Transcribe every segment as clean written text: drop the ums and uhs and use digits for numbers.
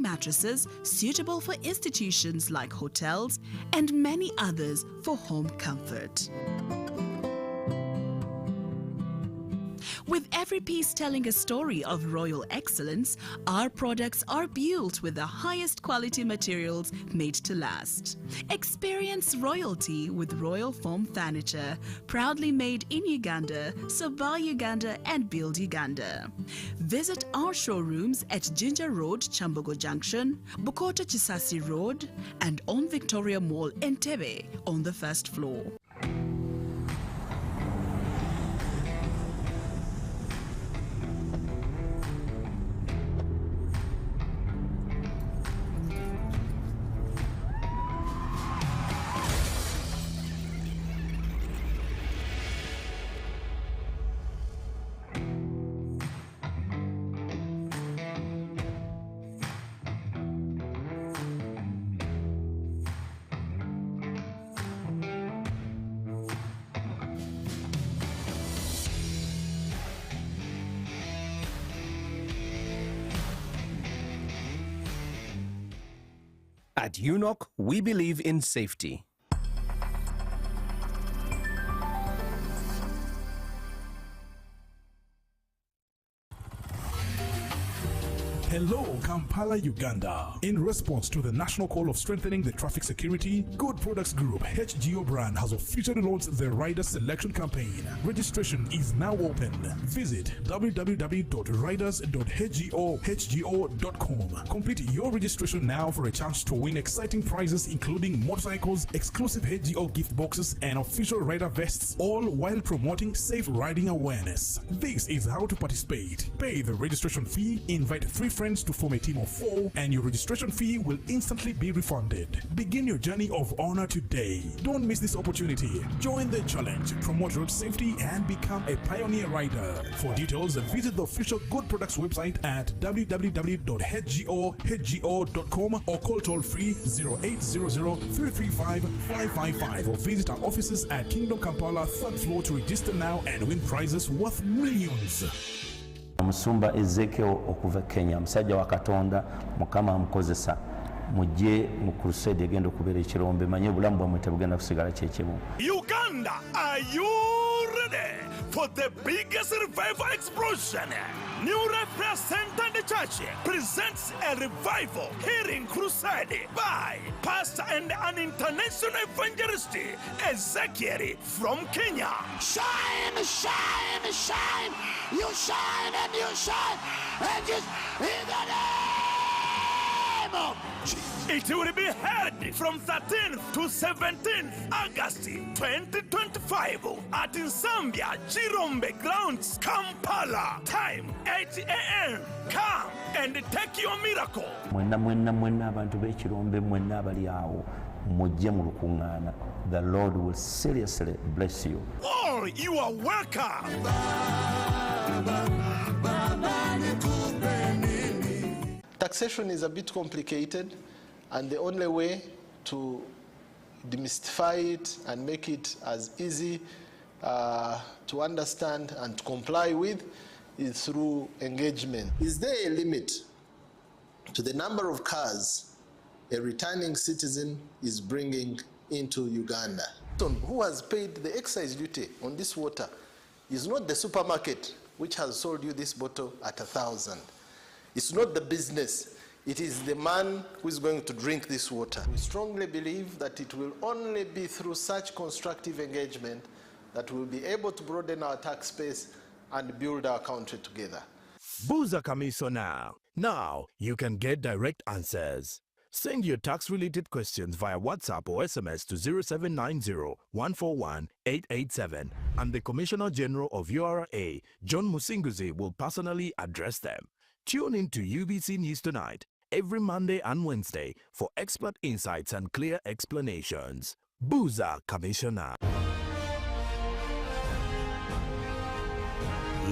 mattresses suitable for institutions like hotels and many others for home comfort. With every piece telling a story of royal excellence, our products are built with the highest quality materials made to last. Experience royalty with Royal Foam Furniture, proudly made in Uganda, so buy Uganda and build Uganda. Visit our showrooms at Ginger Road, Chambogo Junction, Bukoto Chisasi Road, and on Victoria Mall, Entebbe, on the first floor. At UNOC, we believe in safety. Hello, Kampala, Uganda. In response to the national call of strengthening the traffic security, Good Products Group HGO brand has officially launched the Rider Selection Campaign. Registration is now open. Visit www.riders.hgo.com. Complete your registration now for a chance to win exciting prizes including motorcycles, exclusive HGO gift boxes, and official rider vests, all while promoting safe riding awareness. This is how to participate. Pay the registration fee, invite 3 friends to form a team of 4, and your registration fee will instantly be refunded. Begin your journey of honor today. Don't miss this opportunity. Join the challenge, promote road safety, and become a pioneer rider. For details, visit the official Good Products website at www.hgo.com or call toll-free 0800-335-555 or visit our offices at Kingdom Kampala 3rd floor to register now and win prizes worth millions. Musumba Ezekiel okuva Kenya, musajja wa Katonda, Mukama amukozesa mujje mu crusade egenda okubeera ekirombe, manye obulamu bwammwe tebugenda kusigala kyekimu. Uganda, are you ready for the biggest revival explosion? New Representant Church presents a revival hearing crusade by pastor and an international evangelist, Ezekiel from Kenya. Shine, shine, shine. You shine and you shine. And just in the name of Jesus. It will be held from 13th to 17th August 2025 at Zambia Chirombe Grounds, Kampala. Time 8 a.m. Come and take your miracle. Mwenna abantu b'ekirombe, mwenna abali awo mujje mu lukuŋŋaana. The Lord will seriously bless you. All you are welcome. Taxation is a bit complicated, and the only way to demystify it and make it as easy to understand and to comply with is through engagement. Is there a limit to the number of cars a returning citizen is bringing into Uganda? Who has paid the excise duty on this water is not the supermarket which has sold you this bottle at 1,000. It's not the business. It is the man who is going to drink this water. We strongly believe that it will only be through such constructive engagement that we'll be able to broaden our tax base and build our country together. Buza Commissioner. Now you can get direct answers. Send your tax-related questions via WhatsApp or SMS to 0790-141-887, and the Commissioner General of URA, John Musinguzi, will personally address them. Tune in to UBC News Tonight every Monday and Wednesday for expert insights and clear explanations. Buza Commissioner.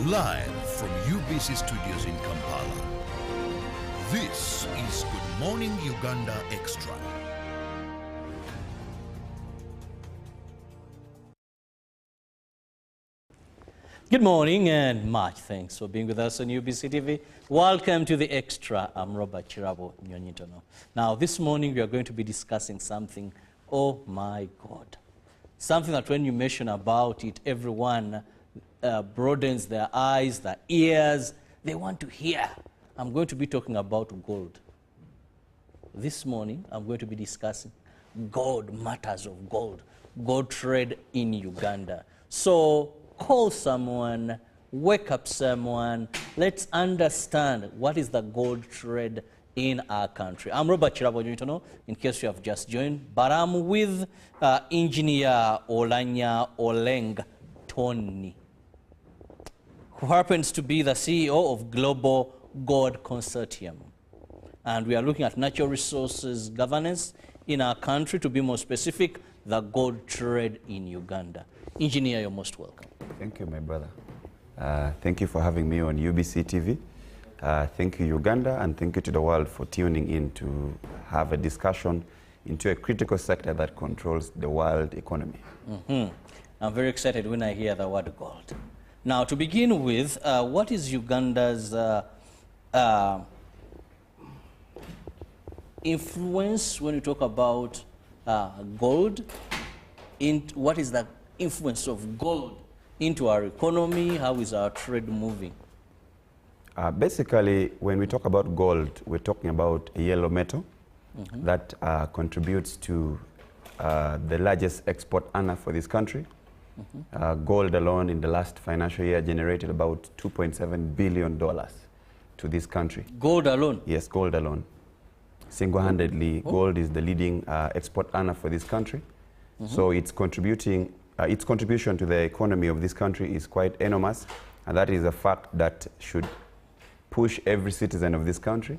Live from UBC Studios in Kampala, this is Good Morning Uganda Extra. Good morning and much thanks for being with us on UBC TV. Welcome to The Extra. I'm Robert Chirabo Nyonyitono. Now this morning we are going to be discussing something, oh my God. Something that when you mention about it, everyone broadens their eyes, their ears, they want to hear. I'm going to be talking about gold. This morning I'm going to be discussing gold, matters of gold, gold trade in Uganda. So call someone, wake up someone, let's understand what is the gold trade in our country. I'm Robert Chirabo Nyonyitono, in case you have just joined, but I'm with Engineer Olanya Oleng Tony, who happens to be the CEO of Global Gold Consortium. And we are looking at natural resources governance in our country, to be more specific, the gold trade in Uganda. Engineer, you're most welcome. Thank you, my brother. Thank you for having me on UBC TV. Thank you, Uganda, and thank you to the world for tuning in to have a discussion into a critical sector that controls the world economy. I'm very excited when I hear the word gold. Now, to begin with, what is Uganda's influence when you talk about gold? What is the influence of gold into our economy? How is our trade moving? Basically, when we talk about gold, we're talking about a yellow metal that contributes to the largest export earner for this country. Gold alone in the last financial year generated about $2.7 billion to this country. Gold alone? Yes, gold alone. Single-handedly, gold is the leading export earner for this country. So its contribution to the economy of this country is quite enormous, and that is a fact that should push every citizen of this country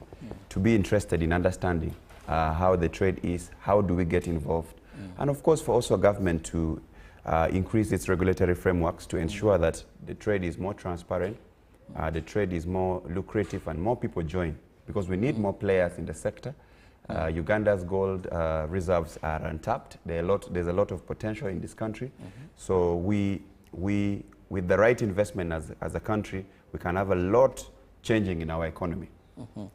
to be interested in understanding how the trade is, how do we get involved, and of course for also government to increase its regulatory frameworks to ensure that the trade is more transparent, the trade is more lucrative, and more people join, because we need more players in the sector. Uganda's gold reserves are untapped. There's a lot of potential in this country. So we, with the right investment as a country, we can have a lot changing in our economy.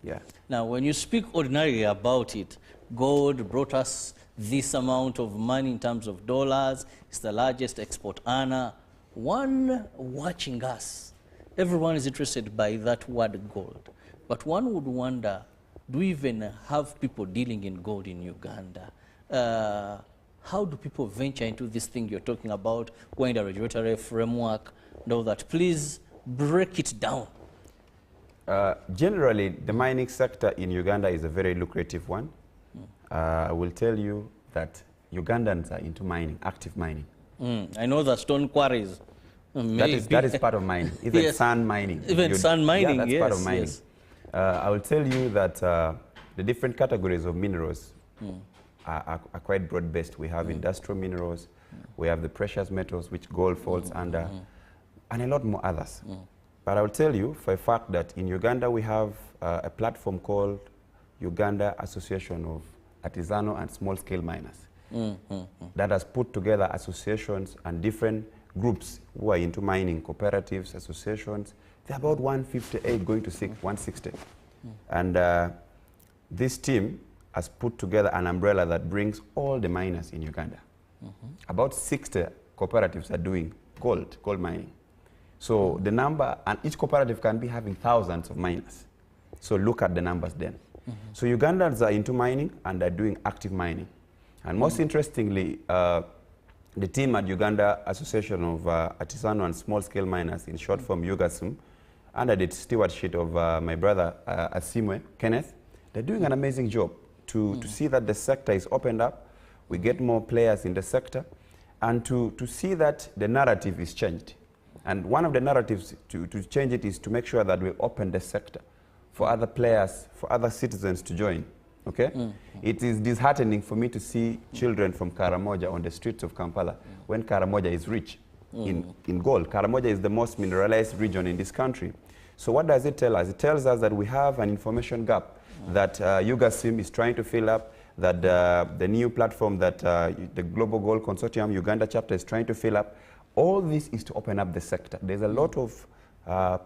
Yeah. Now, when you speak ordinarily about it, gold brought us this amount of money in terms of dollars. It's the largest export earner. One watching us, everyone is interested by that word gold. But one would wonder, do we even have people dealing in gold in Uganda? How do people venture into this thing you're talking about, going the regulatory framework, know that? Please break it down. Generally, the mining sector in Uganda is a very lucrative one. I will tell you that Ugandans are into mining, active mining. I know the stone quarries. That is part of mining, even yes. Sand mining. Even sand mining, yeah, that's part of mining. Yes. I will tell you that the different categories of minerals are quite broad-based. We have industrial minerals, we have the precious metals, which gold falls under, and a lot more others. But I will tell you for a fact that in Uganda we have a platform called Uganda Association of Artisanal and Small-Scale Miners that has put together associations and different groups who are into mining, cooperatives, associations. They're about 158 going to 160. And this team has put together an umbrella that brings all the miners in Uganda. About 60 cooperatives are doing gold mining. So the number, and each cooperative can be having thousands of miners. So look at the numbers then. So Ugandans are into mining and are doing active mining. And most interestingly, the team at Uganda Association of Artisanal and Small-Scale Miners, in short form UGASM, under the stewardship of my brother Asimwe, Kenneth, they're doing an amazing job to see that the sector is opened up, we get more players in the sector, and to see that the narrative is changed. And one of the narratives to change it is to make sure that we open the sector for other players, for other citizens to join. Okay? It is disheartening for me to see children from Karamoja on the streets of Kampala when Karamoja is rich in gold. Karamoja is the most mineralized region in this country. So what does it tell us? It tells us that we have an information gap that UGASIM is trying to fill up, that the new platform that the Global Gold Consortium Uganda chapter is trying to fill up. All this is to open up the sector. There's a lot of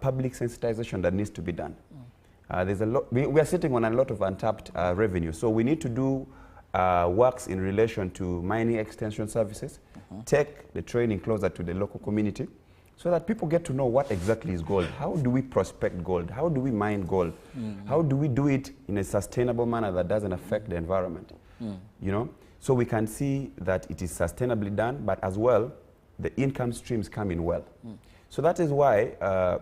public sensitization that needs to be done. There's a lot. We are sitting on a lot of untapped revenue, so we need to do works in relation to mining extension services, take the training closer to the local community, so that people get to know what exactly is gold. How do we prospect gold? How do we mine gold? How do we do it in a sustainable manner that doesn't affect the environment? You know, so we can see that it is sustainably done, but as well, the income streams come in well. So that is why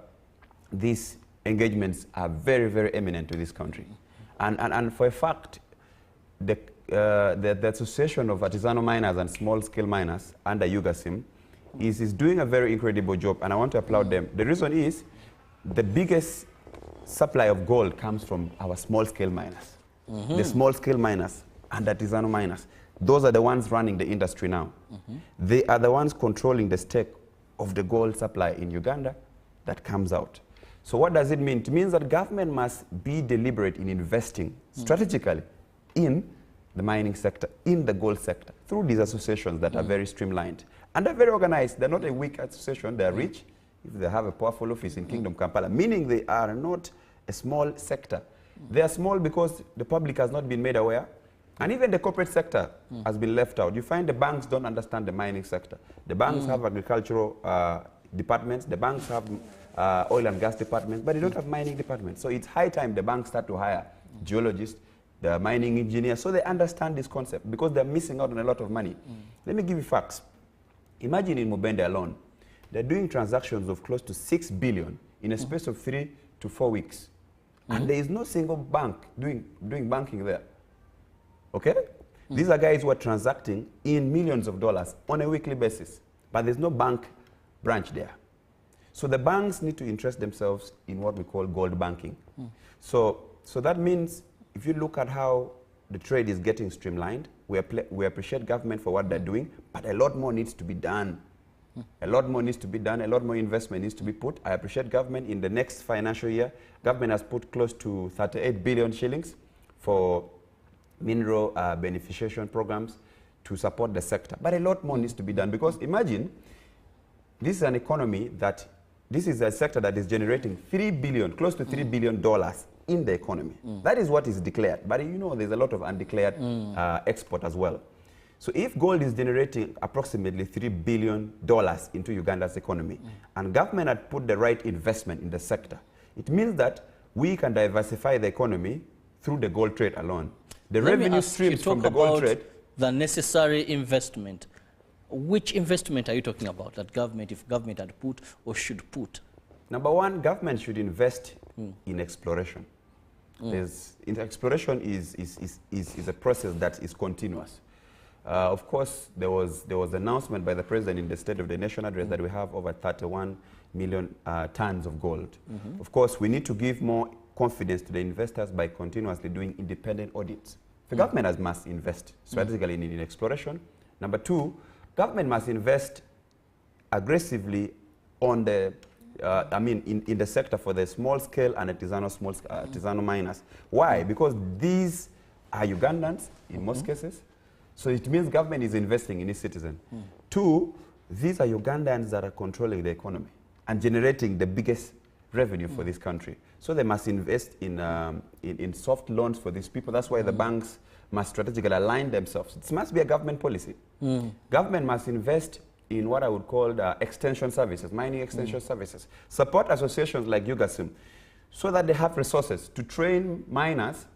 these engagements are very, very eminent to this country. And for a fact, the Association of Artisanal Miners and Small-Scale Miners under UGASIM is doing a very incredible job, and I want to applaud them. The reason is the biggest supply of gold comes from our small-scale miners. The small-scale miners and artisanal miners. Those are the ones running the industry now. They are the ones controlling the stake of the gold supply in Uganda that comes out. So what does it mean? It means that government must be deliberate in investing strategically in the mining sector, in the gold sector, through these associations that are very streamlined. And they're very organized. They're not a weak association. They're rich if they have a powerful office in Kingdom Kampala, meaning they are not a small sector. They are small because the public has not been made aware, and even the corporate sector has been left out. You find the banks don't understand the mining sector. The banks have agricultural departments. The banks have oil and gas departments, but they don't have mining departments. So it's high time the banks start to hire geologists, the mining engineers, so they understand this concept, because they're missing out on a lot of money. Let me give you facts. Imagine in Mubende alone, they're doing transactions of close to 6 billion in a space of 3 to 4 weeks. And there is no single bank doing banking there. Okay? These are guys who are transacting in millions of dollars on a weekly basis, but there's no bank branch there. So the banks need to interest themselves in what we call gold banking. So that means if you look at how the trade is getting streamlined, we appreciate government for what they're doing, but a lot more needs to be done. A lot more needs to be done, a lot more investment needs to be put. I appreciate government in the next financial year. Government has put close to 38 billion shillings for mineral beneficiation programs to support the sector. But a lot more needs to be done, because imagine, this is an economy that, this is a sector that is generating 3 billion, close to $3 billion in the economy. That is what is declared. But you know, there's a lot of undeclared export as well. So if gold is generating approximately $3 billion into Uganda's economy, and government had put the right investment in the sector, it means that we can diversify the economy through the gold trade alone. The revenue streams from the gold trade. The necessary investment. Which investment are you talking about that government, if government had put or should put? Number one, government should invest in exploration. Exploration is a process that is continuous. Of course, there was an announcement by the president in the State of the Nation address that we have over 31 million tons of gold. Of course, we need to give more confidence to the investors by continuously doing independent audits. The government must invest strategically in exploration. Number two, government must invest aggressively on the, in the sector for the small scale and artisanal miners. Why? Because these are Ugandans in most cases. So it means government is investing in its citizens. Two, these are Ugandans that are controlling the economy and generating the biggest revenue for this country. So they must invest in soft loans for these people. That's why the banks must strategically align themselves. It must be a government policy. Government must invest in what I would call extension services, mining extension services. Support associations like UGASIM so that they have resources to train miners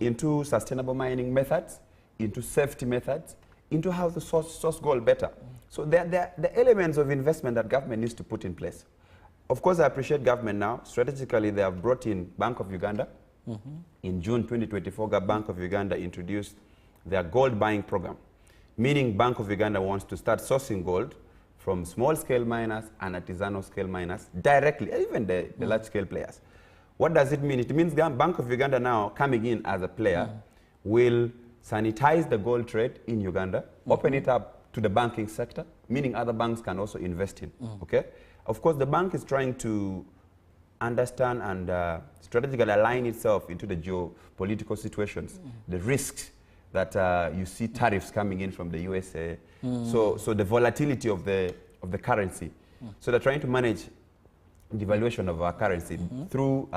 into sustainable mining methods, into safety methods, into how to source gold better. So there are the elements of investment that government needs to put in place. Of course, I appreciate government now. Strategically, they have brought in Bank of Uganda. In June 2024, Bank of Uganda introduced their gold buying program, meaning Bank of Uganda wants to start sourcing gold from small-scale miners and artisanal-scale miners directly, even the large-scale players. What does it mean? It means Bank of Uganda now coming in as a player will sanitize the gold trade in Uganda, open it up to the banking sector, meaning other banks can also invest in. Okay? Of course, the bank is trying to understand and strategically align itself into the geopolitical situations, the risks that you see tariffs coming in from the USA. So the volatility of the the currency. So they're trying to manage devaluation of our currency through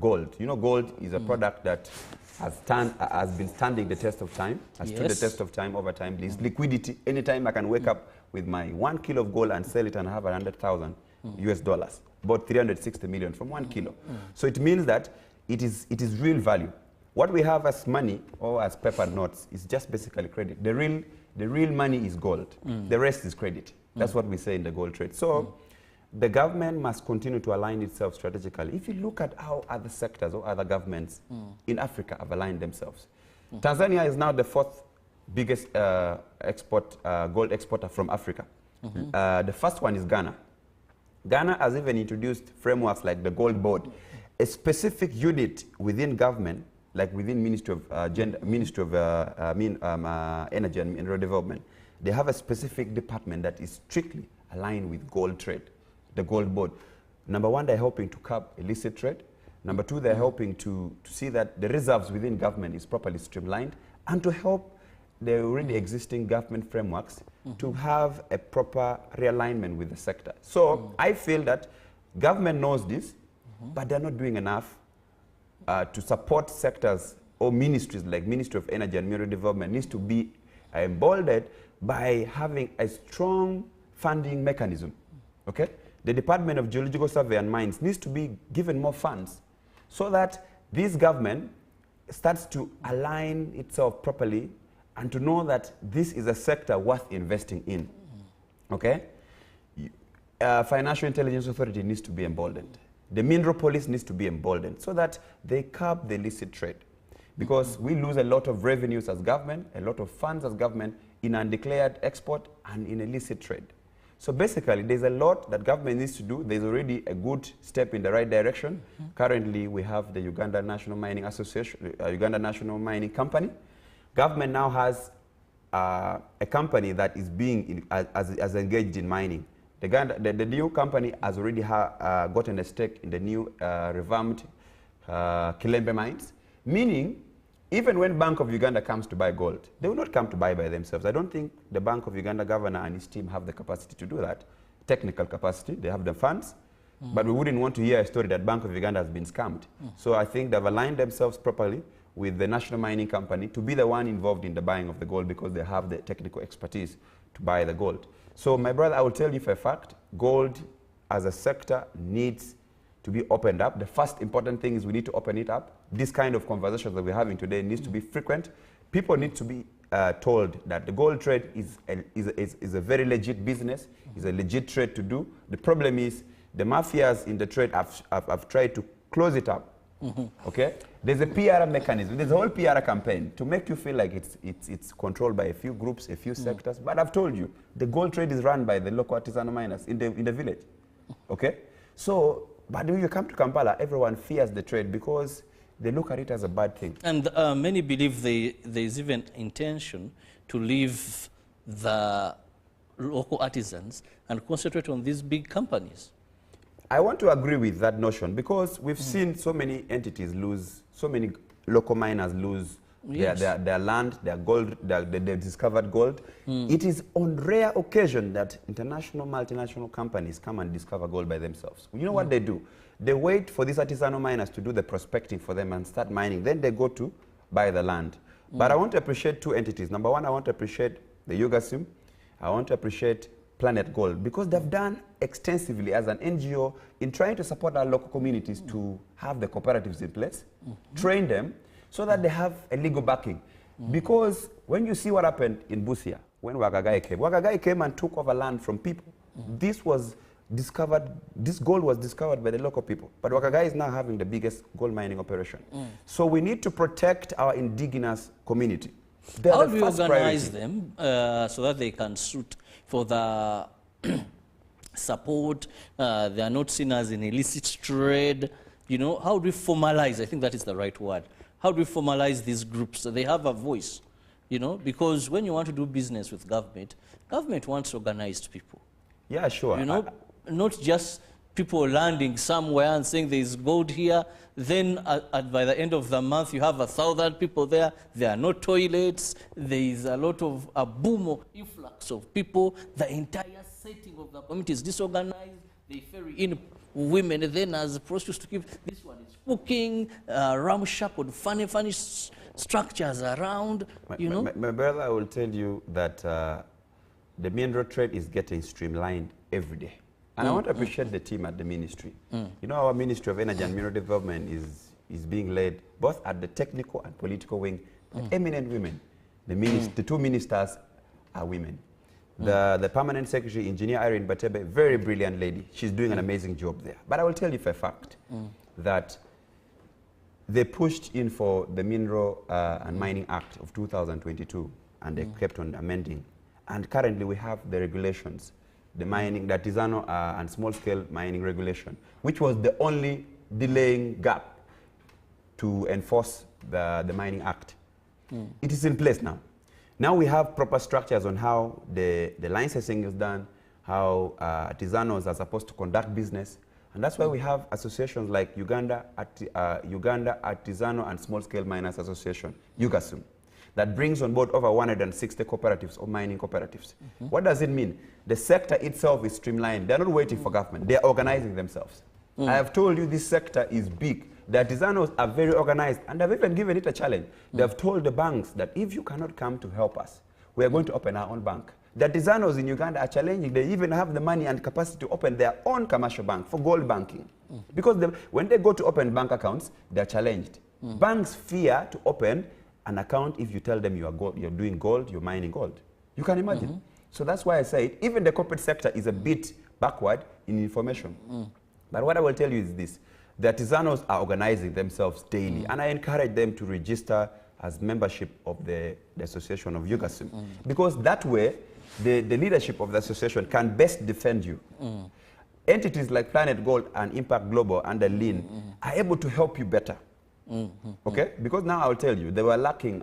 gold. You know, gold is a product that has been standing the test of time, has stood the test of time over time. There's liquidity. Anytime I can wake up with my 1 kilo of gold and sell it and have 100,000 US dollars, about 360 million from 1 kilo. So it means that it is real value. What we have as money or as paper notes is just basically credit. The real money is gold. The rest is credit. That's what we say in the gold trade. So the government must continue to align itself strategically. If you look at how other sectors or other governments in Africa have aligned themselves. Tanzania is now the 4th biggest gold exporter from Africa. The first one is Ghana. Ghana has even introduced frameworks like the Gold Board, a specific unit within government, like within Ministry of Energy and Mineral Development. They have a specific department that is strictly aligned with gold trade, the Gold Board. Number one, they're helping to curb illicit trade. Number two, they're helping to see that the reserves within government is properly streamlined and to help the already existing government frameworks to have a proper realignment with the sector. So I feel that government knows this, but they're not doing enough to support sectors or ministries like Ministry of Energy and Mineral Development needs to be emboldened by having a strong funding mechanism. Okay? The Department of Geological Survey and Mines needs to be given more funds so that this government starts to align itself properly and to know that this is a sector worth investing in. Okay? Financial Intelligence Authority needs to be emboldened. The Mineral Police needs to be emboldened so that they curb the illicit trade. Because we lose a lot of revenues as government, a lot of funds as government in undeclared export and in illicit trade. So basically, there's a lot that government needs to do. There's already a good step in the right direction. Currently, we have the Uganda National Mining Association, Uganda National Mining Company. Government now has a company that is being as engaged in mining. The new company has already gotten a stake in the new revamped Kilembe mines, meaning even when Bank of Uganda comes to buy gold, they will not come to buy by themselves. I don't think the Bank of Uganda governor and his team have the capacity to do that, technical capacity. They have the funds, but we wouldn't want to hear a story that Bank of Uganda has been scammed. So I think they've aligned themselves properly with the National Mining Company to be the one involved in the buying of the gold because they have the technical expertise to buy the gold. So my brother, I will tell you for a fact, gold as a sector needs to be opened up. The first important thing is we need to open it up. This kind of conversations that we're having today needs to be frequent. People need to be told that the gold trade is a very legit business, is a legit trade to do. The problem is the mafias in the trade have tried to close it up. Okay? There's a PR mechanism. There's a whole PR campaign to make you feel like it's controlled by a few groups, a few sectors. But I've told you, the gold trade is run by the local artisanal miners in the village. Okay? So, but when you come to Kampala, everyone fears the trade because they look at it as a bad thing. And many believe there is even intention to leave the local artisans and concentrate on these big companies. I want to agree with that notion because we've seen so many entities lose, so many local miners lose their land, their gold, their discovered gold. It is on rare occasion that international multinational companies come and discover gold by themselves. You know what they do? They wait for these artisanal miners to do the prospecting for them and start mining. Then they go to buy the land. But I want to appreciate two entities. Number one, I want to appreciate the Yugasim. I want to appreciate Planet Gold because they've done extensively as an NGO in trying to support our local communities to have the cooperatives in place, train them so that they have a legal backing. Because when you see what happened in Busia, when Wagagai came and took over land from people, this gold was discovered by the local people. But Wagagai is now having the biggest gold mining operation. So we need to protect our indigenous community. How do you organize them so that they can suit for the support? They are not seen as an illicit trade. You know, how do we formalize? I think that is the right word. How do we formalize these groups so they have a voice? You know, because when you want to do business with government, government wants organized people. Yeah, sure. You know, not just people landing somewhere and saying there is gold here. Then by the end of the month, you have 1,000 people there. There are no toilets. There is a lot of a boom of influx of people. The entire setting of the community is disorganized. They ferry in women then as prostitutes to keep. This one is cooking, ramshackle, funny structures around, you know. My brother, I will tell you that the mineral trade is getting streamlined every day. And I want to appreciate the team at the ministry. You know, our Ministry of Energy and Mineral Development is being led both at the technical and political wing by eminent women. The two ministers are women. The permanent secretary, Engineer Irene Batebe, very brilliant lady. She's doing an amazing job there. But I will tell you for a fact that they pushed in for the Mineral and Mining Act of 2022, and they kept on amending. And currently we have the regulations, the mining, the artisanal and small-scale mining regulation, which was the only delaying gap to enforce the Mining Act. It is in place now. Now we have proper structures on how the licensing is done, how artisanals are supposed to conduct business. And that's why we have associations like Uganda Artisanal and Small-Scale Miners Association, UGASUM, that brings on board over 160 cooperatives or mining cooperatives. What does it mean? The sector itself is streamlined. They're not waiting for government. They're organizing themselves. I have told you this sector is big. The artisanals are very organized, and they've even given it a challenge. They've told the banks that if you cannot come to help us, we are going to open our own bank. The artisanals in Uganda are challenging. They even have the money and capacity to open their own commercial bank for gold banking. Because when they go to open bank accounts, they're challenged. Banks fear to open an account if you tell them you're doing gold, you're mining gold. You can imagine. So that's why I say even the corporate sector is a bit backward in information. But what I will tell you is this. The artisanals are organizing themselves daily, and I encourage them to register as membership of the Association of UGASUM. Because that way, the leadership of the association can best defend you. Entities like Planet Gold and Impact Global under Lean are able to help you better. Okay? Because now I'll tell you, they were lacking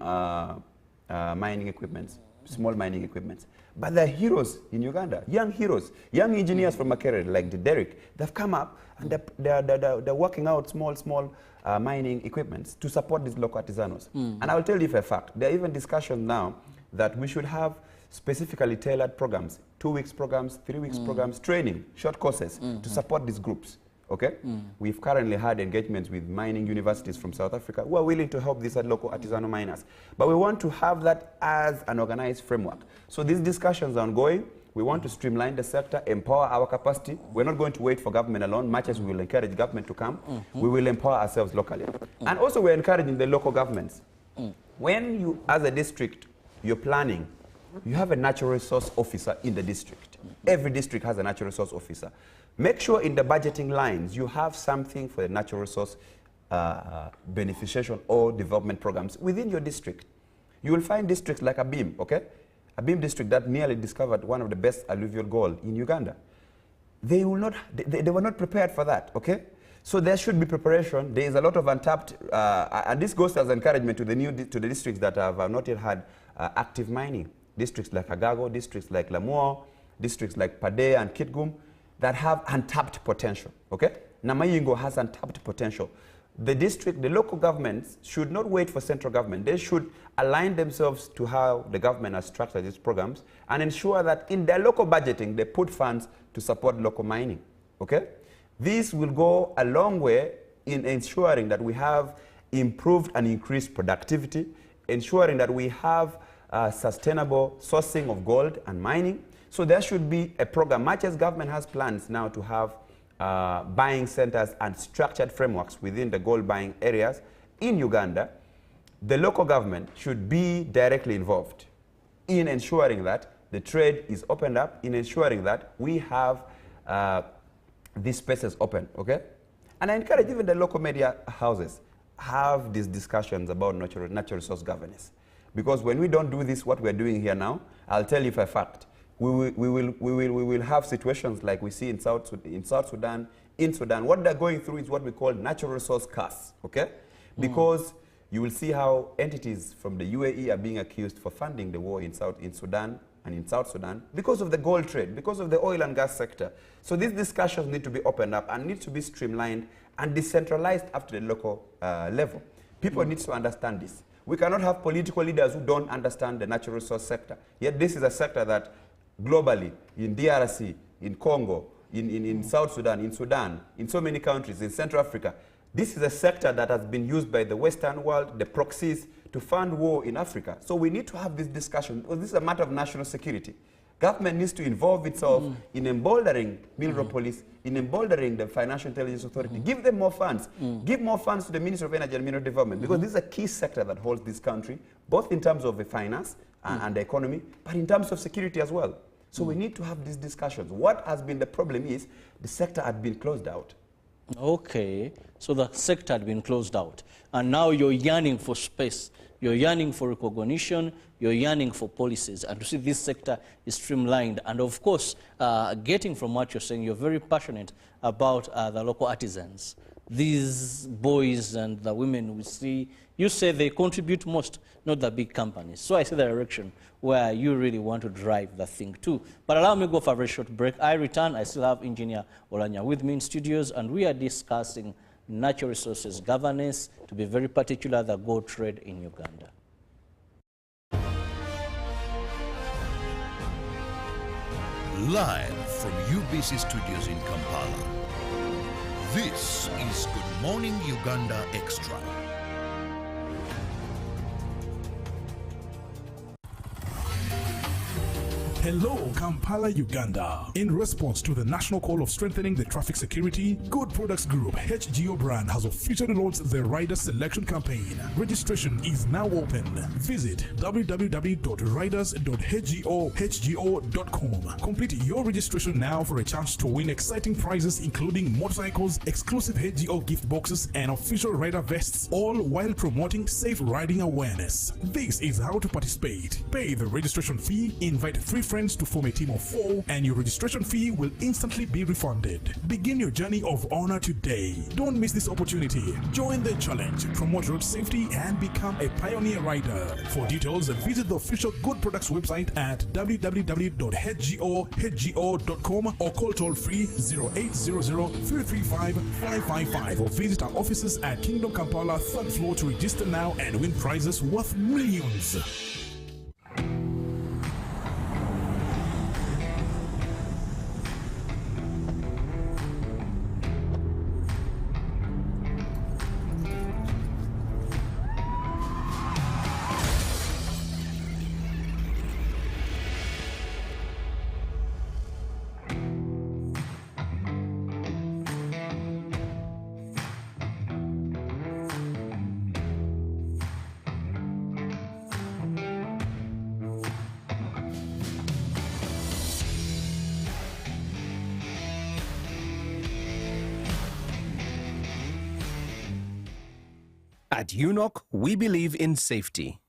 mining equipment, small mining equipment. But they're heroes in Uganda, young heroes, young engineers from Makerere like Derek. They've come up and they're working out small mining equipments to support these local artisanals. And I will tell you for a fact, there are even discussions now that we should have specifically tailored programs, 2 weeks programs, 3 weeks programs, training, short courses to support these groups. Okay? We've currently had engagements with mining universities from South Africa who are willing to help these local artisanal miners. But we want to have that as an organized framework. So these discussions are ongoing. We want to streamline the sector, empower our capacity. We're not going to wait for government alone, much as we will encourage government to come. We will empower ourselves locally. And also we're encouraging the local governments. When you, as a district, you're planning, you have a natural resource officer in the district. Every district has a natural resource officer. Make sure in the budgeting lines you have something for the natural resource beneficiation or development programs within your district. You will find districts like Abim, okay? Abim district that nearly discovered one of the best alluvial gold in Uganda. They will not, they were not prepared for that, okay? So there should be preparation. There is a lot of untapped, and this goes as encouragement to the districts that have not yet had active mining. Districts like Agago, districts like Lamuo, districts like Pade and Kitgum, that have untapped potential, okay? Namayingo has untapped potential. The district, the local governments should not wait for central government. They should align themselves to how the government has structured these programs and ensure that in their local budgeting, they put funds to support local mining, okay? This will go a long way in ensuring that we have improved and increased productivity, ensuring that we have sustainable sourcing of gold and mining. So there should be a program, much as government has plans now to have buying centers and structured frameworks within the gold buying areas in Uganda. The local government should be directly involved in ensuring that the trade is opened up, in ensuring that we have these spaces open, okay? And I encourage even the local media houses have these discussions about natural resource governance. Because when we don't do this, what we're doing here now, I'll tell you for a fact, we will have situations like we see in South Sudan, in Sudan. What they're going through is what we call natural resource curse, okay? Because you will see how entities from the UAE are being accused for funding the war in Sudan and in South Sudan because of the gold trade, because of the oil and gas sector. So these discussions need to be opened up and need to be streamlined and decentralized up to the local level. People need to understand this. We cannot have political leaders who don't understand the natural resource sector. Yet this is a sector that globally, in DRC, in Congo, in South Sudan, in so many countries, in Central Africa, this is a sector that has been used by the Western world, the proxies, to fund war in Africa. So we need to have this discussion, because this is a matter of national security. Government needs to involve itself in emboldening mineral police, in emboldening the Financial Intelligence Authority. Give them more funds. Give more funds to the Ministry of Energy and Mineral Development, because this is a key sector that holds this country, both in terms of the finance and the economy, but in terms of security as well. So we need to have these discussions. What has been the problem is the sector had been closed out. Okay, so the sector had been closed out, and now you're yearning for space, you're yearning for recognition, you're yearning for policies, and to see this sector is streamlined. And of course, getting from what you're saying, you're very passionate about the local artisans. These boys and the women we see, you say they contribute most, not the big companies. So I see the direction where you really want to drive the thing too. But allow me to go for a very short break. I return, I still have Engineer Olanya with me in studios, and we are discussing natural resources governance, to be very particular, the gold trade in Uganda. Live from UBC Studios in Kampala, this is Good Morning Uganda Extra. Hello, Kampala, Uganda. In response to the national call of strengthening the traffic security, Good Products Group HGO brand has officially launched the Rider Selection Campaign. Registration is now open. Visit www.riders.hgo.com. Complete your registration now for a chance to win exciting prizes including motorcycles, exclusive HGO gift boxes, and official rider vests, all while promoting safe riding awareness. This is how to participate. Pay the registration fee, invite 3 friends to form a team of 4, and your registration fee will instantly be refunded. Begin your journey of honor today. Don't miss this opportunity. Join the challenge, promote road safety, and become a pioneer rider. For details, visit the official Good Products website at www.hgo.com or call toll-free 0800-335-555 or visit our offices at Kingdom Kampala 3rd floor to register now and win prizes worth millions. At UNOC, we believe in safety.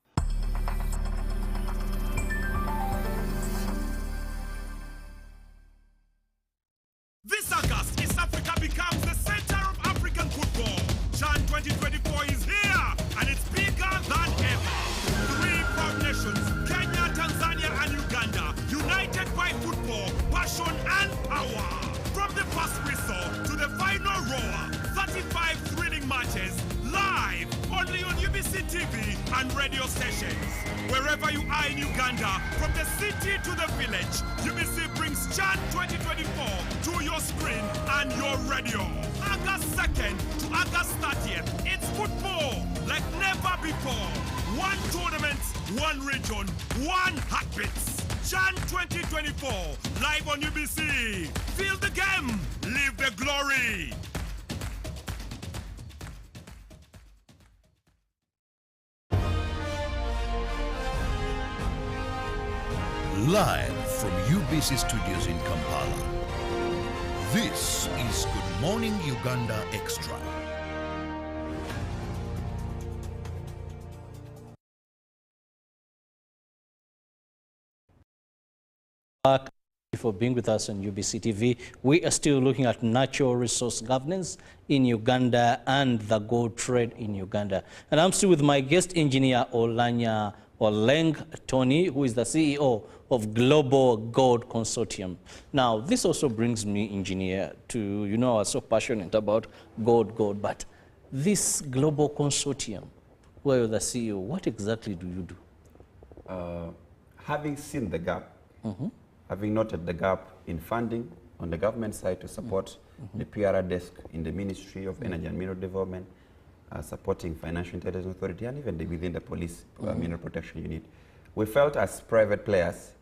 This August, East Africa becomes the center of African football. CHAN 2024 is here, and it's bigger than ever. 3 proud nations, Kenya, Tanzania, and Uganda, united by football, passion, and power. From the first whistle to the final roar, 35 thrilling matches, live only on UBC TV and radio stations. Wherever you are in Uganda, from the city to the village, UBC brings CHAN 2024 to your screen and your radio. August 2nd to August 30th, it's football like never before. 1 tournament, 1 region, 1 heartbeat. CHAN 2024, live on UBC. Feel the game, live the glory. Live from UBC Studios in Kampala, this is Good Morning Uganda Extra. Thank you for being with us on UBC TV. We are still looking at natural resource governance in Uganda and the gold trade in Uganda. And I'm still with my guest engineer, Olanya Oleng Tony, who is the CEO of Global Gold Consortium. Now, this also brings me, engineer, to, you know, I was so passionate about gold, but this Global Consortium, where you're the CEO, what exactly do you do? Having seen the gap, having noted the gap in funding on the government side to support the PRR desk in the Ministry of Energy and Mineral Development, supporting Financial Intelligence Authority, and even within the police mineral protection unit, we felt as private players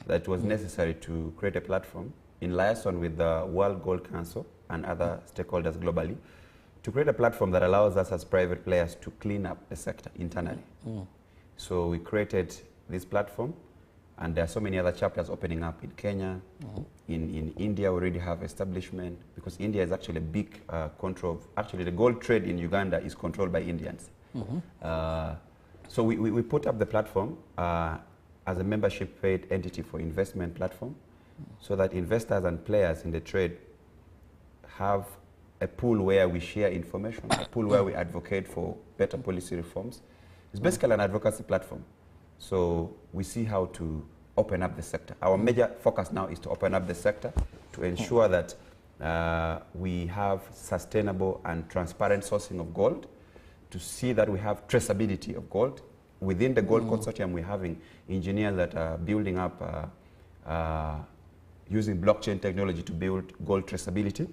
that it was necessary to create a platform in liaison with the World Gold Council and other stakeholders globally to create a platform that allows us as private players to clean up the sector internally. So we created this platform, and there are so many other chapters opening up in Kenya. In India, we already have establishment, because India is actually a big actually the gold trade in Uganda is controlled by Indians. So we put up the platform as a membership paid entity for investment platform, so that investors and players in the trade have a pool where we share information, a pool where we advocate for better policy reforms. It's basically an advocacy platform. So we see how to open up the sector. Our major focus now is to open up the sector to ensure that we have sustainable and transparent sourcing of gold, to see that we have traceability of gold. Within the gold consortium, we're having engineers that are building up using blockchain technology to build gold traceability,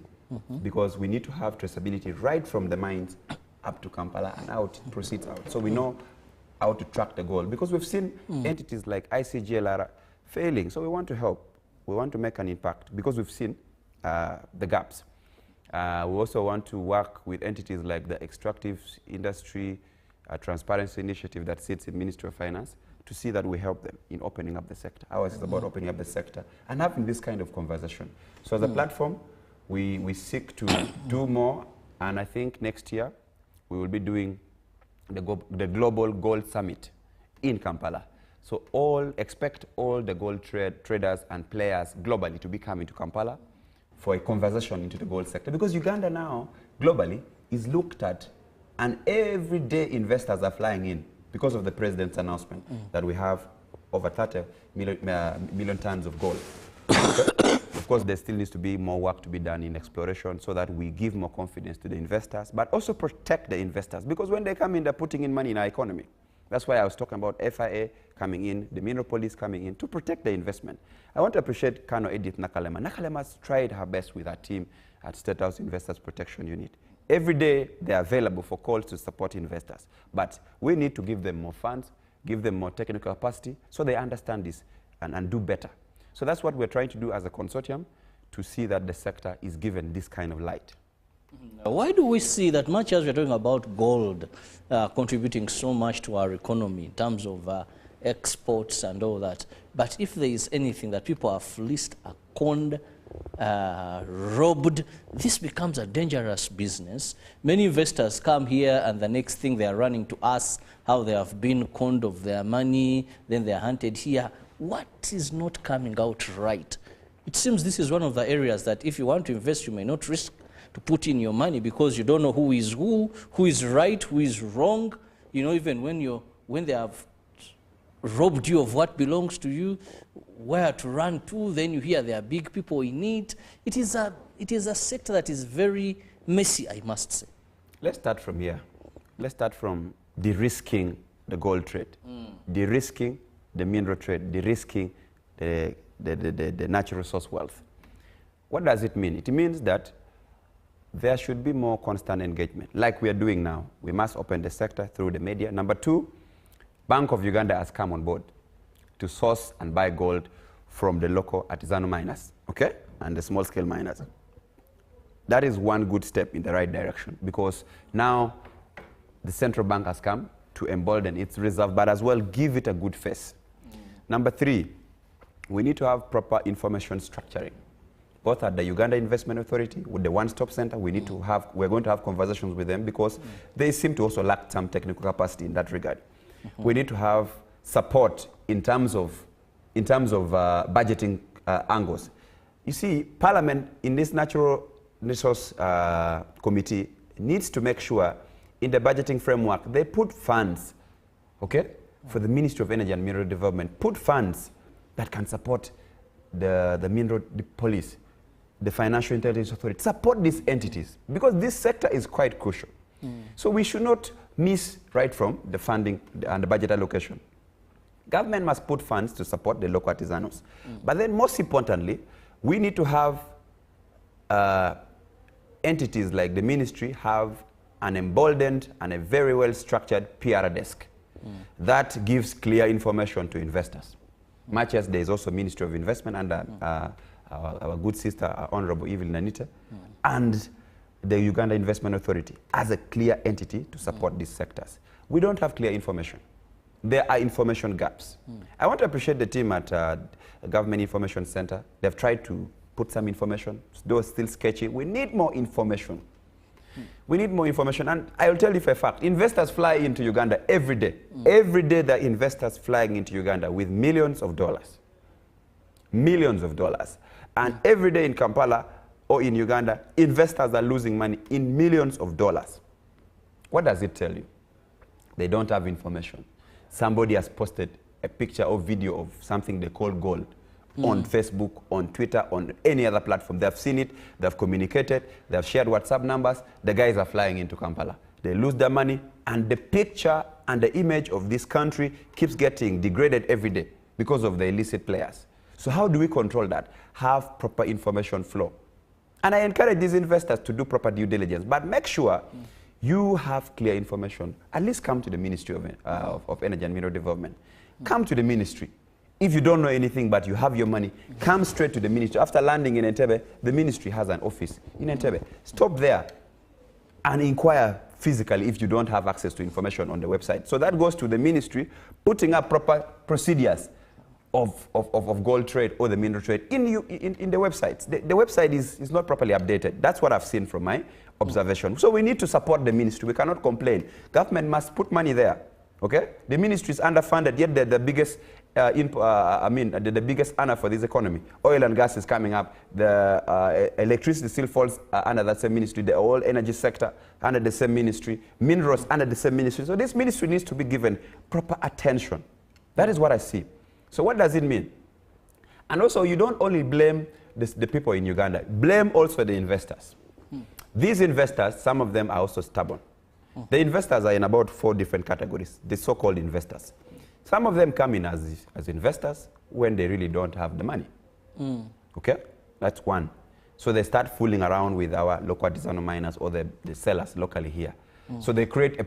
because we need to have traceability right from the mines up to Kampala and out, proceeds out. So we know how to track the gold, because we've seen entities like ICGLR failing. So we want to help. We want to make an impact, because we've seen the gaps. We also want to work with entities like the extractive industry transparency initiative that sits in Ministry of Finance, to see that we help them in opening up the sector. Ours is about opening up the sector and having this kind of conversation. So as a platform, we seek to do more, and I think next year we will be doing the Global Gold Summit in Kampala. So expect all the gold traders and players globally to be coming to Kampala for a conversation into the gold sector. Because Uganda now, globally, is looked at, and every day investors are flying in because of the president's announcement that we have over 30 million tons of gold. Of course, there still needs to be more work to be done in exploration, so that we give more confidence to the investors, but also protect the investors, because when they come in, they're putting in money in our economy. That's why I was talking about FIA coming in, the mineral police coming in, to protect the investment. I want to appreciate Colonel Edith Nakalema. Nakalema has tried her best with her team at State House Investors Protection Unit. Every day, they're available for calls to support investors. But we need to give them more funds, give them more technical capacity, so they understand this and do better. So that's what we're trying to do as a consortium, to see that the sector is given this kind of light. Why do we see that, much as we're talking about gold contributing so much to our economy in terms of exports and all that, but if there is anything that people are fleeced, are conned, robbed, this becomes a dangerous business. Many investors come here, and the next thing they are running to us how they have been conned of their money, then they are hunted here. What is not coming out right? It seems this is one of the areas that if you want to invest, you may not risk to put in your money, because you don't know who is right, who is wrong. You know, even when they have robbed you of what belongs to you, where to run to, then you hear there are big people in it. It is a sector that is very messy, I must say. Let's start from here. Let's start from de-risking the gold trade, de-risking the mineral trade, de-risking the natural resource wealth. What does it mean? It means that there should be more constant engagement, like we are doing now. We must open the sector through the media. Number two, Bank of Uganda has come on board to source and buy gold from the local artisanal miners, okay, and the small-scale miners. That is one good step in the right direction, because now the central bank has come to embolden its reserve, but as well give it a good face. Number three, we need to have proper information structuring, both at the Uganda Investment Authority, with the one-stop center. We're going to have conversations with them, because they seem to also lack some technical capacity in that regard. We need to have support in terms of budgeting angles. You see, Parliament in this Natural Resource Committee needs to make sure in the budgeting framework they put funds, okay, for the Ministry of Energy and Mineral Development, put funds that can support the mineral police, the Financial Intelligence Authority, support these entities, because this sector is quite crucial. So we should not miss right from the funding and the budget allocation. Government must put funds to support the local artisanals. But then most importantly, we need to have entities like the ministry have an emboldened and a very well structured PR desk that gives clear information to investors. Much as there is also Ministry of Investment under our good sister, Honorable Evelyn Nanita, and the Uganda Investment Authority as a clear entity to support these sectors. We don't have clear information. There are information gaps. I want to appreciate the team at Government Information Center. They've tried to put some information, though still sketchy. We need more information. We need more information, and I will tell you for a fact, investors fly into Uganda every day. Every day there are investors flying into Uganda with millions of dollars. Millions of dollars. And every day in Kampala or in Uganda, investors are losing money in millions of dollars. What does it tell you? They don't have information. Somebody has posted a picture or video of something they call gold on Facebook, on Twitter, on any other platform. They've seen it, they've communicated, they've shared WhatsApp numbers. The guys are flying into Kampala. They lose their money, and the picture and the image of this country keeps getting degraded every day because of the illicit players. So how do we control that? Have proper information flow. And I encourage these investors to do proper due diligence, but make sure you have clear information. At least come to the Ministry of Energy and Mineral Development. Come to the ministry. If you don't know anything but you have your money, come straight to the ministry. After landing in Entebbe, the ministry has an office in Entebbe. Stop there and inquire physically if you don't have access to information on the website. So that goes to the ministry, putting up proper procedures of gold trade or the mineral trade in the websites. The website is not properly updated. That's what I've seen from my observation. So we need to support the ministry. We cannot complain. Government must put money there. Okay? The ministry is underfunded, yet they're the biggest the biggest earner for this economy. Oil and gas is coming up. The electricity still falls under that same ministry. The oil energy sector under the same ministry. Minerals under the same ministry. So this ministry needs to be given proper attention. That is what I see. So what does it mean? And also, you don't only blame the people in Uganda. Blame also the investors. These investors, some of them are also stubborn. The investors are in about 4 different categories, the so-called investors. Some of them come in as investors when they really don't have the money. Okay? That's one. So they start fooling around with our local artisanal miners or the sellers locally here. So they create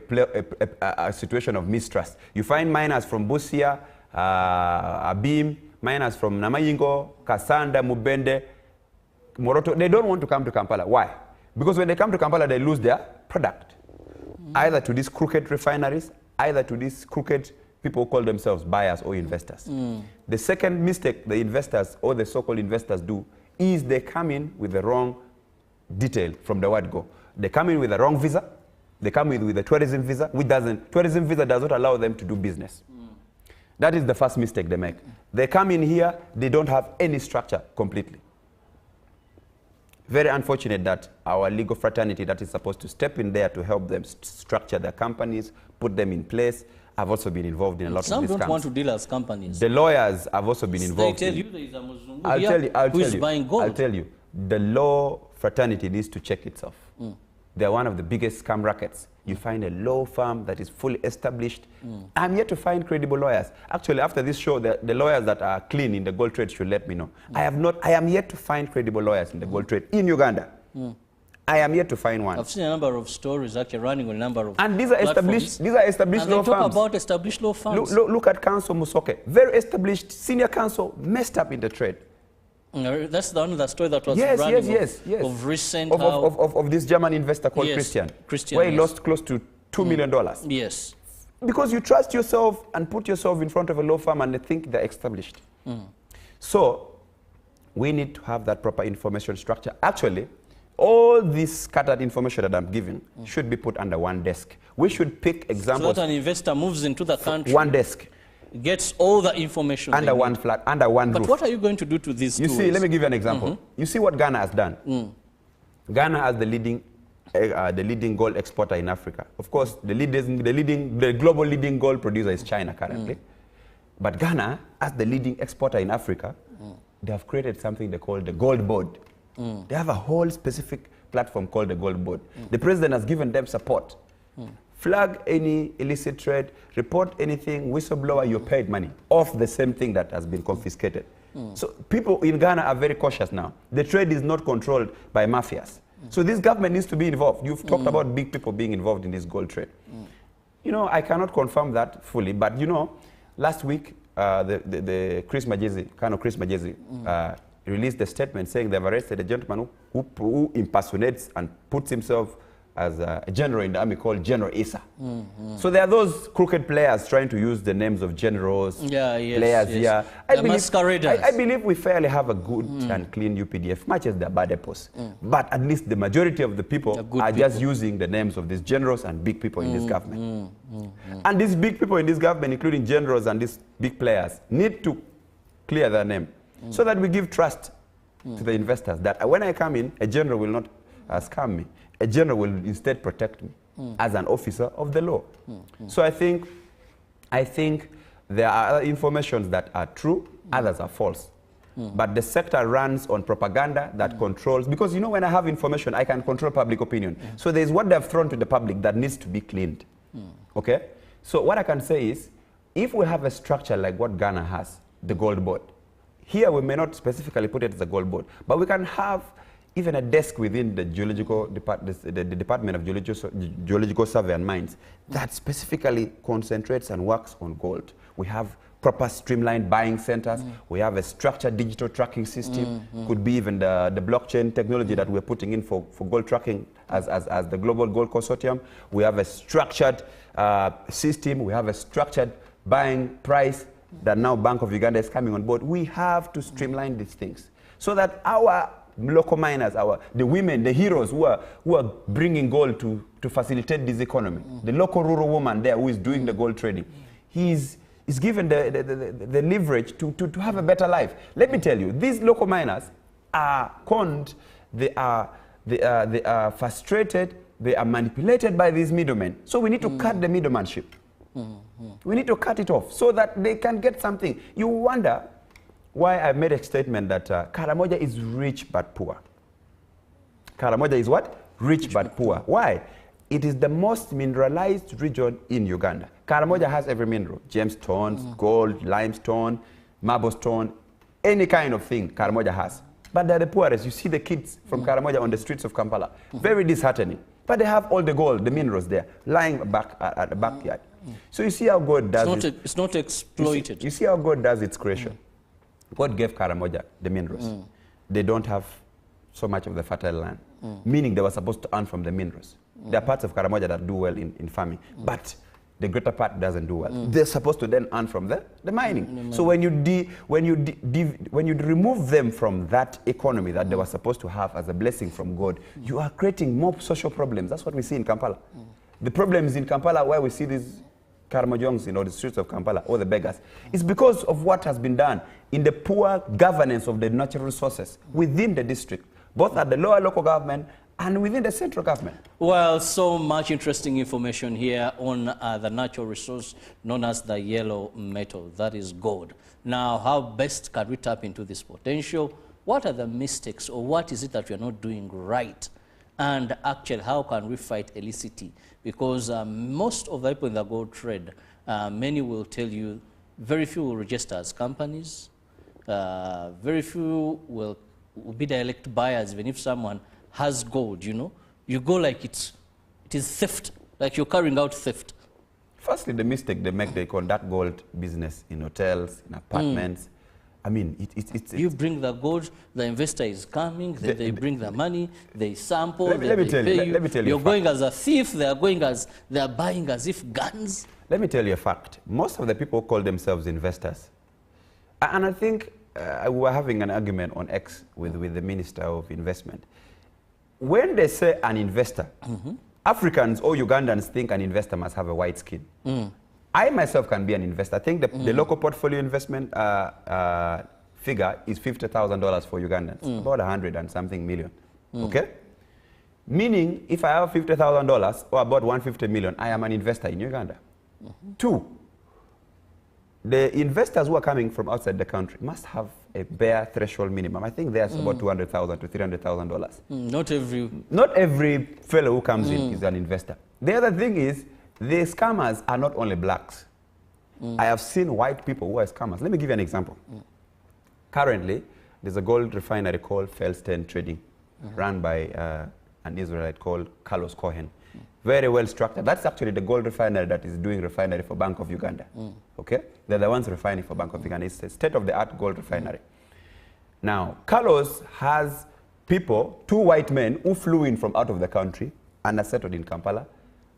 a situation of mistrust. You find miners from Busia, Abim, miners from Namayingo, Kasanda, Mubende, Moroto. They don't want to come to Kampala. Why? Because when they come to Kampala, they lose their product. Either to these crooked refineries, either to these crooked people who call themselves buyers or investors. The second mistake the investors or the so-called investors do is they come in with the wrong detail from the word go. They come in with the wrong visa. They come in with a tourism visa, which tourism visa does not allow them to do business. That is the first mistake they make. They come in here, they don't have any structure completely. Very unfortunate that our legal fraternity that is supposed to step in there to help them structure their companies, put them in place, have also been involved in a lot of these Some don't want to deal as companies. The lawyers have also been involved. They tell you there is a Muzungu who is buying gold. I'll tell you, the law fraternity needs to check itself. They're one of the biggest scam rackets. You find a law firm that is fully established. I'm yet to find credible lawyers. Actually, after this show, the lawyers that are clean in the gold trade should let me know. I am yet to find credible lawyers in the gold trade in Uganda. I am yet to find one. I've seen a number of stories actually running on a number of and these are established and law they talk firms. about established law firms. Look at Counsel Musoke. Very established senior counsel, messed up in the trade. That's the another story that was running of recent... Of this German investor called Christian, where he lost close to $2 million. Yes. Because you trust yourself and put yourself in front of a law firm and they think they're established. So we need to have that proper information structure. Actually, all this scattered information that I'm giving should be put under one desk. We should pick examples. So that an investor moves into the country. One desk. Gets all the information under one flat, under one roof. But what are you going to do to these tools? You see, let me give you an example. You see what Ghana has done. Ghana has the leading the leading gold exporter in Africa. Of course, the global leading gold producer is China currently. But Ghana, as the leading exporter in Africa, they have created something they call the Gold Board. They have a whole specific platform called the Gold Board. The president has given them support. Flag any illicit trade, report anything, whistleblower, you're paid money off the same thing that has been confiscated. So people in Ghana are very cautious now. The trade is not controlled by mafias. So this government needs to be involved. You've talked about big people being involved in this gold trade. You know, I cannot confirm that fully, but you know, last week, the Chris Majezi, Colonel Chris Majezi, released a statement saying they've arrested a gentleman who impersonates and puts himself as a general in the army called General Issa. So there are those crooked players trying to use the names of generals, players here. I believe we fairly have a good and clean UPDF, much as the bad apples. But at least the majority of the people are just using the names of these generals and big people in this government. And these big people in this government, including generals and these big players, need to clear their name so that we give trust to the investors that when I come in, a general will not scam me. A general will instead protect me as an officer of the law. So I think there are other informations that are true, others are false. But the sector runs on propaganda that controls, because you know when I have information, I can control public opinion. So there's what they've thrown to the public that needs to be cleaned. Okay? So what I can say is, if we have a structure like what Ghana has, the Gold Board, here we may not specifically put it as a Gold Board, but we can have even a desk within the geological the Department of Geological Survey and Mines that specifically concentrates and works on gold. We have proper streamlined buying centers. We have a structured digital tracking system. Could be even the blockchain technology that we're putting in for gold tracking as the Global Gold Consortium. We have a structured system. We have a structured buying price that now Bank of Uganda is coming on board. We have to streamline these things so that our local miners, the women, the heroes who are bringing gold to facilitate this economy, the local rural woman there who is doing the gold trading, he's given the leverage to have a better life. Let me tell you, these local miners are conned, they are frustrated, they are manipulated by these middlemen. So we need to cut the middlemanship. We need to cut it off so that they can get something. You wonder why I made a statement that Karamoja is rich but poor. Karamoja is what? Rich but poor. Why? It is the most mineralized region in Uganda. Karamoja has every mineral. Gemstones, gold, limestone, marble stone, any kind of thing Karamoja has. But they're the poorest. You see the kids from Karamoja on the streets of Kampala. Very disheartening. But they have all the gold, the minerals there, lying back at the backyard. So you see how God does it. It's not exploited. You see how God does its creation. God gave Karamoja the minerals. They don't have so much of the fertile land, meaning they were supposed to earn from the minerals. There are parts of Karamoja that do well in farming, but the greater part doesn't do well. They're supposed to then earn from the mining. So when you remove them from that economy that they were supposed to have as a blessing from God, you are creating more social problems. That's what we see in Kampala. The problems in Kampala, why we see these Karamojongs in the streets of Kampala, or the beggars, is because of what has been done in the poor governance of the natural resources within the district, both at the lower local government and within the central government. Well, so much interesting information here on the natural resource known as the yellow metal, that is gold. Now, how best can we tap into this potential? What are the mistakes, or what is it that we are not doing right? And actually, how can we fight illicity? Because most of the people in the gold trade, many will tell you, very few will register as companies, very few will be direct buyers, even if someone has gold, you know. You go like it is theft, like you're carrying out theft. Firstly, the mistake they make, they conduct gold business in hotels, in apartments. I mean, it's... You bring the gold, the investor is coming, they bring the money, they sample, let me tell you You're going as a thief, they are buying as if guns. Let me tell you a fact. Most of the people call themselves investors. And I think we were having an argument on X with the Minister of Investment. When they say an investor, Africans or Ugandans think an investor must have a white skin. I myself can be an investor. I think the local portfolio investment figure is $50,000 for Ugandans, about 100 and something million. Okay? Meaning, if I have $50,000 or about 150 million, I am an investor in Uganda. Two, the investors who are coming from outside the country must have a bare threshold minimum. I think there's about $200,000 to $300,000. Not every fellow who comes in is an investor. The other thing is, the scammers are not only blacks. I have seen white people who are scammers. Let me give you an example. Currently, there's a gold refinery called Feldstein Trading, run by an Israelite called Carlos Cohen. Very well structured. That's actually the gold refinery that is doing refinery for Bank of Uganda. Okay? They're the ones refining for Bank of Uganda. It's a state-of-the-art gold refinery. Now, Carlos has people, 2 white men, who flew in from out of the country and are settled in Kampala,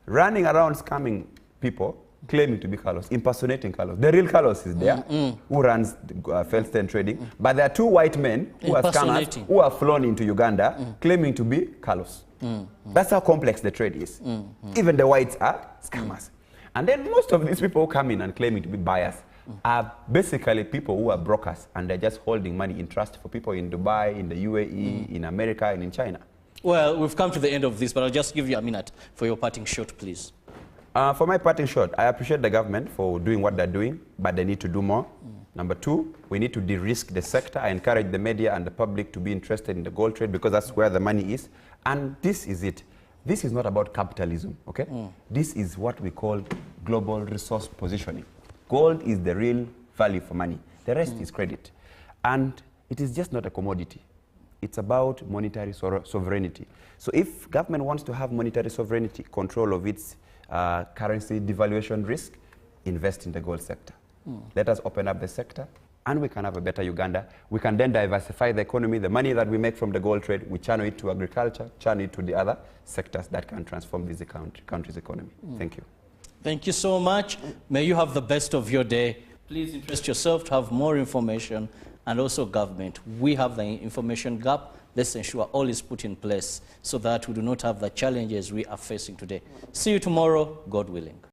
running around scamming people, claiming to be Carlos, impersonating Carlos. The real Carlos is there, who runs Feldstein Trading, but there are 2 white men who are scammers, who are flown into Uganda, claiming to be Carlos. That's how complex the trade is. Even the whites are scammers. And then most of these people who come in and claiming to be buyers are basically people who are brokers, and they're just holding money in trust for people in Dubai, in the UAE, in America, and in China. Well, we've come to the end of this, but I'll just give you a minute for your parting shot, please. For my parting shot, I appreciate the government for doing what they're doing, but they need to do more. Number 2, we need to de-risk the sector. I encourage the media and the public to be interested in the gold trade because that's where the money is. And this is it. This is not about capitalism, okay? This is what we call global resource positioning. Gold is the real value for money. The rest is credit. And it is just not a commodity. It's about monetary sovereignty. So if government wants to have monetary sovereignty, control of its currency devaluation risk, invest in the gold sector. Let us open up the sector, and we can have a better Uganda. We can then diversify the economy. The money that we make from the gold trade, we channel it to agriculture, channel it to the other sectors that can transform this country's economy. Thank you. Thank you so much. May you have the best of your day. Please interest yourself to have more information, and also government. We have the information gap. Let's ensure all is put in place so that we do not have the challenges we are facing today. See you tomorrow, God willing.